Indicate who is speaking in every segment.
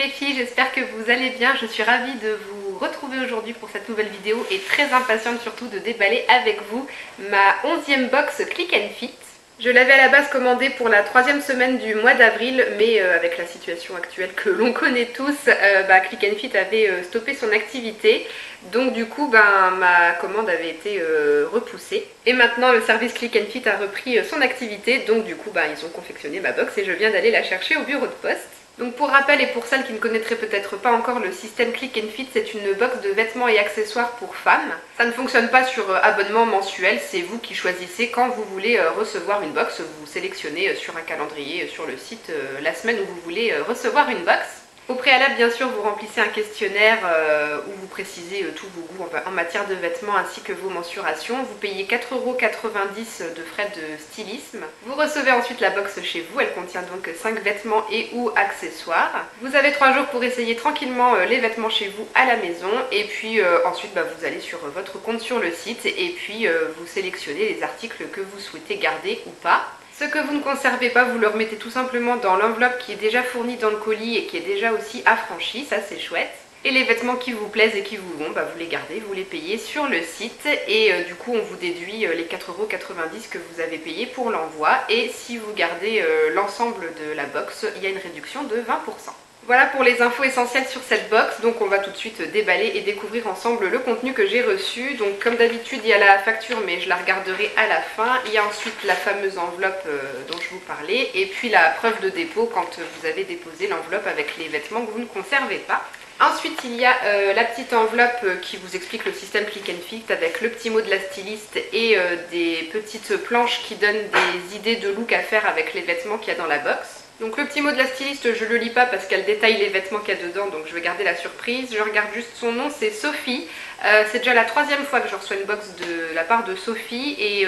Speaker 1: les filles, j'espère que vous allez bien. Je suis ravie de vous retrouver aujourd'hui pour cette nouvelle vidéo et très impatiente surtout de déballer avec vous ma 11e box Click and Fit. Je l'avais à la base commandée pour la 3e semaine du mois d'avril, mais avec la situation actuelle que l'on connaît tous, Click and Fit avait stoppé son activité. Donc du coup, ma commande avait été repoussée. Et maintenant, le service Click and Fit a repris son activité. Donc du coup, ils ont confectionné ma box et je viens d'aller la chercher au bureau de poste. Donc pour rappel et pour celles qui ne connaîtraient peut-être pas encore le système Click and Fit, c'est une box de vêtements et accessoires pour femmes. Ça ne fonctionne pas sur abonnement mensuel, c'est vous qui choisissez quand vous voulez recevoir une box. Vous sélectionnez sur un calendrier sur le site la semaine où vous voulez recevoir une box. Au préalable, bien sûr, vous remplissez un questionnaire où vous précisez tous vos goûts en matière de vêtements ainsi que vos mensurations. Vous payez 4,90 € de frais de stylisme. Vous recevez ensuite la box chez vous. Elle contient donc 5 vêtements et ou accessoires. Vous avez 3 jours pour essayer tranquillement les vêtements chez vous à la maison. Et puis ensuite, vous allez sur votre compte sur le site et puis vous sélectionnez les articles que vous souhaitez garder ou pas. Ce que vous ne conservez pas, vous le remettez tout simplement dans l'enveloppe qui est déjà fournie dans le colis et qui est déjà aussi affranchie, ça c'est chouette. Et les vêtements qui vous plaisent et qui vous vont, vous les gardez, vous les payez sur le site et du coup on vous déduit les 4,90 € que vous avez payé pour l'envoi. Et si vous gardez l'ensemble de la box, il y a une réduction de 20%. Voilà pour les infos essentielles sur cette box, donc on va tout de suite déballer et découvrir ensemble le contenu que j'ai reçu. Donc comme d'habitude il y a la facture mais je la regarderai à la fin. Il y a ensuite la fameuse enveloppe dont je vous parlais et puis la preuve de dépôt quand vous avez déposé l'enveloppe avec les vêtements que vous ne conservez pas. Ensuite il y a la petite enveloppe qui vous explique le système Click and Fit avec le petit mot de la styliste et des petites planches qui donnent des idées de look à faire avec les vêtements qu'il y a dans la box. Donc le petit mot de la styliste, je le lis pas parce qu'elle détaille les vêtements qu'il y a dedans, donc je vais garder la surprise. Je regarde juste son nom, c'est Sophie. C'est déjà la 3e fois que je reçois une box de la part de Sophie et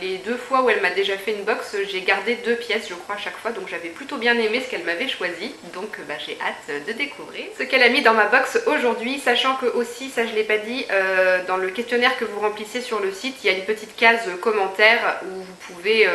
Speaker 1: les 2 fois où elle m'a déjà fait une box, j'ai gardé 2 pièces je crois à chaque fois, donc j'avais plutôt bien aimé ce qu'elle m'avait choisi. Donc j'ai hâte de découvrir ce qu'elle a mis dans ma box aujourd'hui, sachant que aussi, ça je l'ai pas dit, dans le questionnaire que vous remplissez sur le site, il y a une petite case commentaire où vous pouvez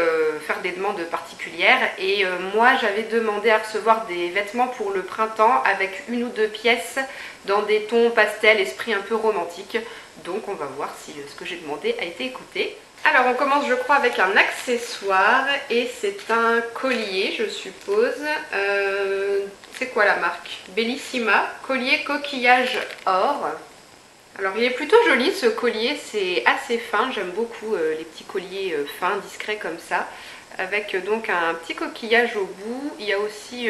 Speaker 1: faire des demandes particulières et moi j'avais demandé à recevoir des vêtements pour le printemps avec 1 ou 2 pièces dans des tons pastel, esprit un peu romantique. Donc on va voir si ce que j'ai demandé a été écouté. Alors on commence je crois avec un accessoire et c'est un collier je suppose. C'est quoi la marque? Bellissima, collier coquillage or. Alors il est plutôt joli ce collier, c'est assez fin, j'aime beaucoup les petits colliers fins, discrets comme ça. Avec donc un petit coquillage au bout, il y a aussi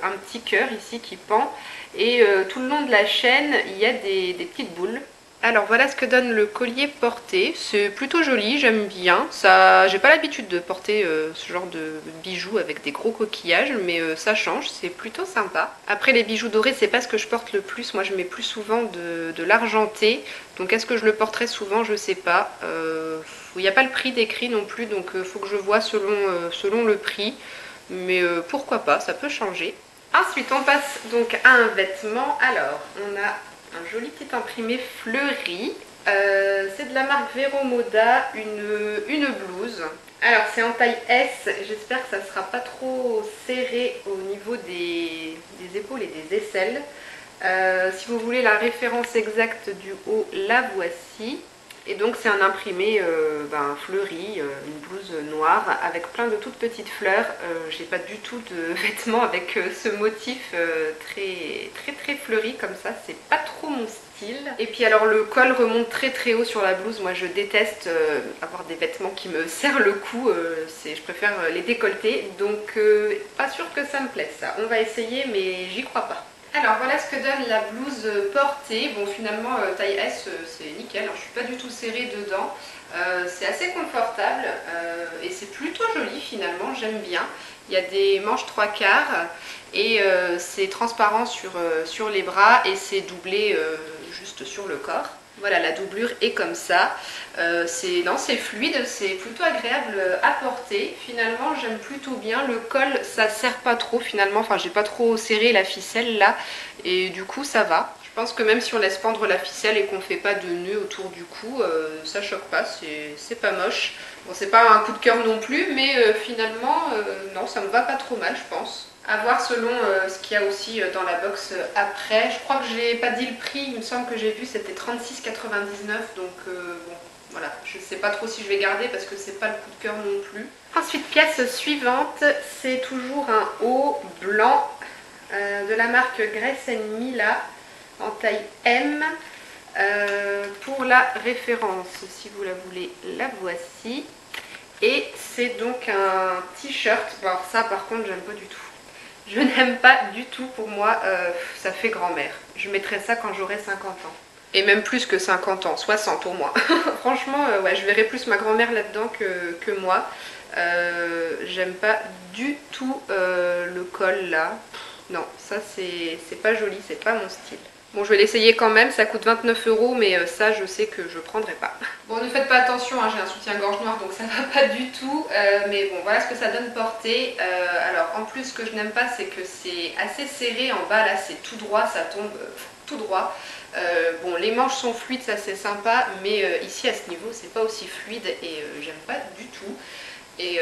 Speaker 1: un petit cœur ici qui pend et tout le long de la chaîne il y a des petites boules. Alors voilà ce que donne le collier porté, c'est plutôt joli, j'aime bien. Ça, j'ai pas l'habitude de porter ce genre de bijoux avec des gros coquillages, mais ça change, c'est plutôt sympa. Après les bijoux dorés c'est pas ce que je porte le plus, moi je mets plus souvent de l'argenté, donc est-ce que je le porterai souvent, je sais pas. Il n'y a pas le prix décrit non plus, donc faut que je vois selon le prix, mais pourquoi pas, ça peut changer. Ensuite on passe donc à un vêtement, alors on a un joli petit imprimé fleuri, c'est de la marque Vero Moda, une blouse. Alors c'est en taille S, j'espère que ça ne sera pas trop serré au niveau des épaules et des aisselles. Si vous voulez la référence exacte du haut, la voici. Et donc c'est un imprimé fleuri, une blouse noire avec plein de toutes petites fleurs. J'ai pas du tout de vêtements avec ce motif très fleuri comme ça, c'est pas trop mon style. Et puis alors le col remonte très haut sur la blouse, moi je déteste avoir des vêtements qui me serrent le cou, je préfère les décolleter, donc pas sûr que ça me plaise ça. On va essayer mais j'y crois pas. Alors voilà ce que donne la blouse portée. Bon finalement taille S c'est nickel, hein. Je suis pas du tout serrée dedans. C'est assez confortable et c'est plutôt joli finalement, j'aime bien. Il y a des manches 3/4 et c'est transparent sur les bras et c'est doublé juste sur le corps. Voilà, la doublure est comme ça. C'est fluide, c'est plutôt agréable à porter. Finalement, j'aime plutôt bien. Le col, ça serre pas trop finalement. Enfin, j'ai pas trop serré la ficelle là. Et du coup, ça va. Je pense que même si on laisse pendre la ficelle et qu'on fait pas de nœud autour du cou, ça choque pas. C'est pas moche. Bon, c'est pas un coup de cœur non plus, mais finalement, non, ça me va pas trop mal, je pense. À voir selon ce qu'il y a aussi dans la box après. Je crois que j'ai pas dit le prix, il me semble que j'ai vu c'était 36,99, donc bon, voilà, je sais pas trop si je vais garder parce que c'est pas le coup de cœur non plus. Ensuite, pièce suivante, c'est toujours un haut blanc de la marque Grace Mila en taille M. Pour la référence, si vous la voulez, la voici. Et c'est donc un t-shirt. Alors ça par contre j'aime pas du tout. Je n'aime pas du tout, pour moi ça fait grand-mère. Je mettrai ça quand j'aurai 50 ans. Et même plus que 50 ans, 60 au moins. Franchement, ouais, je verrai plus ma grand-mère là-dedans que moi. J'aime pas du tout le col là. Non, ça c'est pas joli, c'est pas mon style. Bon, je vais l'essayer quand même, ça coûte 29 €, mais ça, je sais que je prendrai pas. Bon, ne faites pas attention, hein, j'ai un soutien-gorge noir, donc ça va pas du tout. Mais bon, voilà ce que ça donne portée. Alors, en plus, ce que je n'aime pas, c'est que c'est assez serré en bas, là, c'est tout droit, ça tombe tout droit. Bon, les manches sont fluides, ça c'est sympa, mais ici, à ce niveau, c'est pas aussi fluide et j'aime pas du tout. Et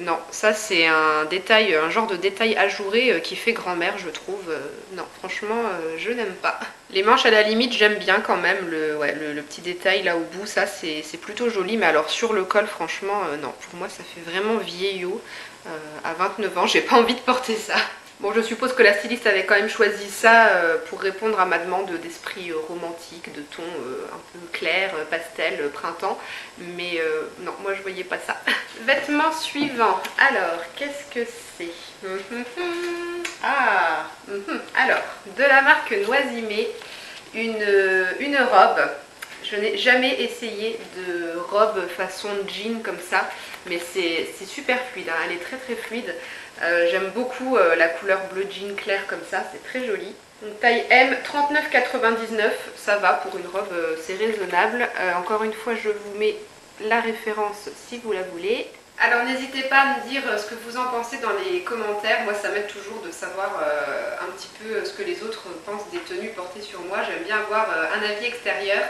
Speaker 1: non, ça c'est un détail, un genre de détail ajouré qui fait grand-mère, je trouve. Non, franchement, je n'aime pas. Les manches, à la limite, j'aime bien quand même. Le petit détail là au bout, ça c'est plutôt joli. Mais alors sur le col, franchement, non. Pour moi, ça fait vraiment vieillot. À 29 ans, j'ai pas envie de porter ça. Bon, je suppose que la styliste avait quand même choisi ça pour répondre à ma demande d'esprit romantique, de ton un peu clair, pastel, printemps. Mais non, moi je voyais pas ça. Vêtements suivants. Alors, qu'est-ce que c'est? Alors, de la marque Noisimé, une robe. Je n'ai jamais essayé de robe façon jean comme ça, mais c'est super fluide, hein. Elle est très très fluide. J'aime beaucoup la couleur bleu jean clair comme ça, c'est très joli. Donc, taille M, 39,99, ça va pour une robe, c'est raisonnable. Encore une fois, je vous mets la référence si vous la voulez. Alors n'hésitez pas à me dire ce que vous en pensez dans les commentaires. Moi ça m'aide toujours de savoir un petit peu ce que les autres pensent des tenues portées sur moi. J'aime bien avoir un avis extérieur.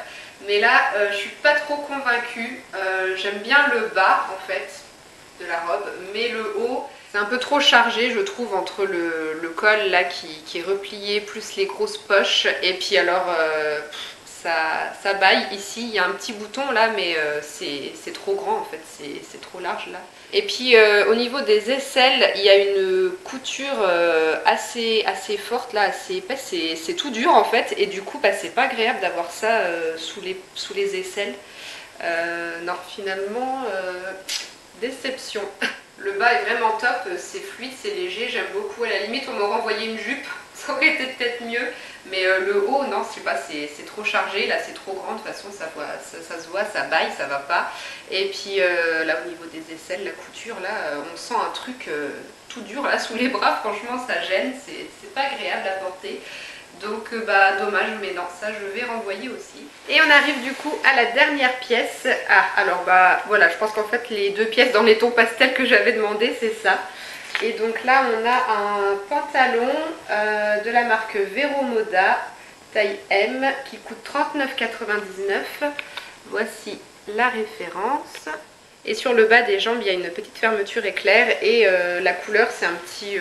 Speaker 1: Mais là je suis pas trop convaincue. J'aime bien le bas en fait de la robe. Mais le haut c'est un peu trop chargé je trouve entre le col là qui est replié plus les grosses poches. Et puis alors... ça baille ici, il y a un petit bouton là mais c'est trop grand en fait, c'est trop large là. Et puis au niveau des aisselles, il y a une couture assez forte là, assez épaisse, c'est tout dur en fait et du coup bah, c'est pas agréable d'avoir ça sous les aisselles. Non finalement, déception. Le bas est vraiment top, c'est fluide, c'est léger, j'aime beaucoup. À la limite on m'aurait envoyé une jupe, ça aurait été peut-être mieux. Mais le haut, non, je sais pas, c'est trop chargé, là c'est trop grand, de toute façon ça se voit, ça baille, ça va pas. Et puis là au niveau des aisselles, la couture, là, on sent un truc tout dur là sous les bras, franchement ça gêne, c'est pas agréable à porter. Donc bah dommage, mais non, ça je vais renvoyer aussi. Et on arrive du coup à la dernière pièce. Ah, alors bah voilà, je pense qu'en fait les deux pièces dans les tons pastels que j'avais demandé, c'est ça. Et donc là on a un pantalon de la marque Vero Moda, taille M, qui coûte 39,99. Voici la référence. Et sur le bas des jambes il y a une petite fermeture éclair et la couleur c'est un petit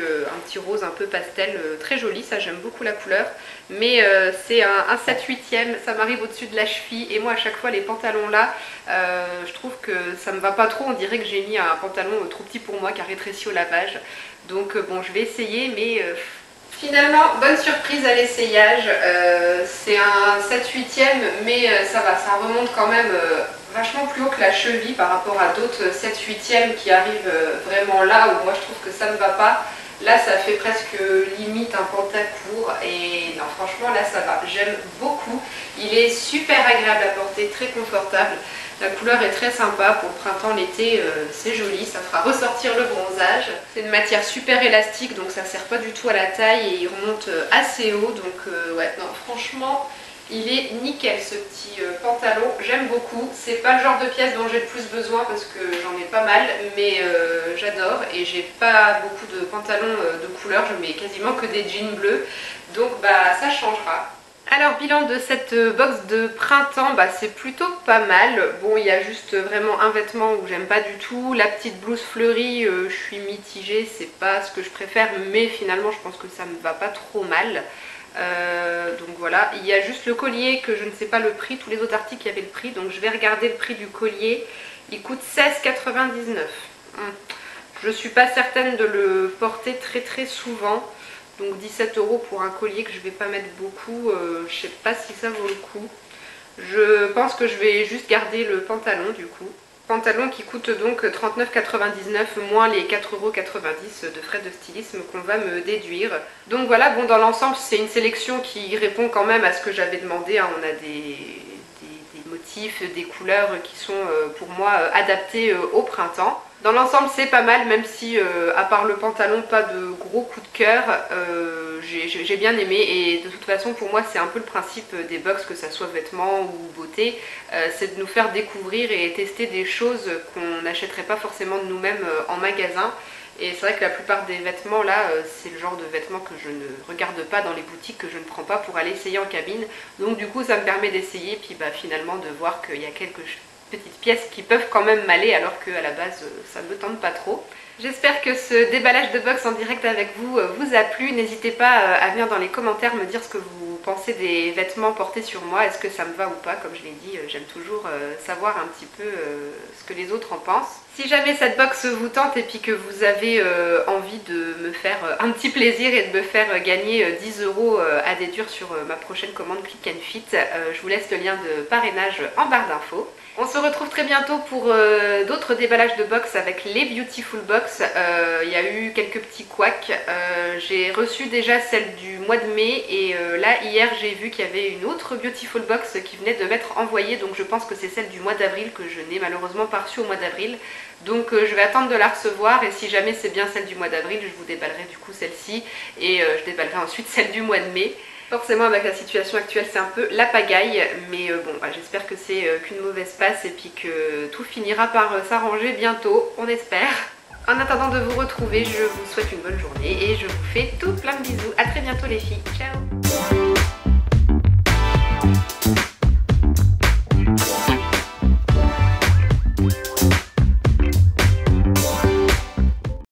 Speaker 1: rose un peu pastel, très joli, ça j'aime beaucoup la couleur. Mais c'est un 7/8e, ça m'arrive au-dessus de la cheville et moi à chaque fois les pantalons là, je trouve que ça me va pas trop, on dirait que j'ai mis un pantalon trop petit pour moi qui a rétréci au lavage. Donc bon je vais essayer mais... Finalement, bonne surprise à l'essayage, c'est un 7/8e mais ça va, ça remonte quand même vachement plus haut que la cheville par rapport à d'autres 7/8e qui arrivent vraiment là où moi je trouve que ça ne va pas. Là ça fait presque limite un pantacourt et non franchement là ça va, j'aime beaucoup. Il est super agréable à porter, très confortable. La couleur est très sympa pour le printemps, l'été, c'est joli, ça fera ressortir le bronzage. C'est une matière super élastique donc ça ne sert pas du tout à la taille et il remonte assez haut. Donc ouais, non franchement il est nickel ce petit pantalon, j'aime beaucoup. C'est pas le genre de pièce dont j'ai le plus besoin parce que j'en ai pas mal, mais j'adore et j'ai pas beaucoup de pantalons de couleur, je mets quasiment que des jeans bleus. Donc bah ça changera. Alors bilan de cette box de printemps, bah, c'est plutôt pas mal. Bon, il y a juste vraiment un vêtement où j'aime pas du tout. La petite blouse fleurie, je suis mitigée, c'est pas ce que je préfère, mais finalement je pense que ça me va pas trop mal. Donc voilà, il y a juste le collier que je ne sais pas le prix, tous les autres articles il y avait le prix, donc je vais regarder le prix du collier. Il coûte 16,99 €. Je suis pas certaine de le porter très souvent. Donc 17 € pour un collier que je vais pas mettre beaucoup, je sais pas si ça vaut le coup. Je pense que je vais juste garder le pantalon du coup. Pantalon qui coûte donc 39,99 € moins les 4,90 € de frais de stylisme qu'on va me déduire. Donc voilà, bon dans l'ensemble c'est une sélection qui répond quand même à ce que j'avais demandé. On a des motifs, des couleurs qui sont pour moi adaptées au printemps. Dans l'ensemble c'est pas mal, même si à part le pantalon pas de gros coup de cœur, j'ai bien aimé et de toute façon pour moi c'est un peu le principe des box, que ça soit vêtements ou beauté, c'est de nous faire découvrir et tester des choses qu'on n'achèterait pas forcément de nous-mêmes en magasin. Et c'est vrai que la plupart des vêtements là, c'est le genre de vêtements que je ne regarde pas dans les boutiques, que je ne prends pas pour aller essayer en cabine. Donc du coup ça me permet d'essayer, puis bah, finalement de voir qu'il y a quelques petites pièces qui peuvent quand même m'aller alors qu'à la base ça ne me tente pas trop. J'espère que ce déballage de box en direct avec vous vous a plu. N'hésitez pas à venir dans les commentaires me dire ce que vous pensez des vêtements portés sur moi. Est-ce que ça me va ou pas? Comme je l'ai dit, j'aime toujours savoir un petit peu ce que les autres en pensent. Si jamais cette box vous tente et puis que vous avez envie de me faire un petit plaisir et de me faire gagner 10 € à déduire sur ma prochaine commande Click and Fit, je vous laisse le lien de parrainage en barre d'infos. On se retrouve très bientôt pour d'autres déballages de box avec les Beautiful Box. Il y a eu quelques petits couacs. J'ai reçu déjà celle du mois de mai et là hier j'ai vu qu'il y avait une autre Beautiful Box qui venait de m'être envoyée, donc je pense que c'est celle du mois d'avril que je n'ai malheureusement pas reçue au mois d'avril. Donc je vais attendre de la recevoir et si jamais c'est bien celle du mois d'avril, je vous déballerai du coup celle-ci et je déballerai ensuite celle du mois de mai. Forcément avec la situation actuelle c'est un peu la pagaille, mais bon bah, j'espère que c'est qu'une mauvaise passe et puis que tout finira par s'arranger bientôt, on espère. En attendant de vous retrouver, je vous souhaite une bonne journée et je vous fais tout plein de bisous. A très bientôt les filles, ciao.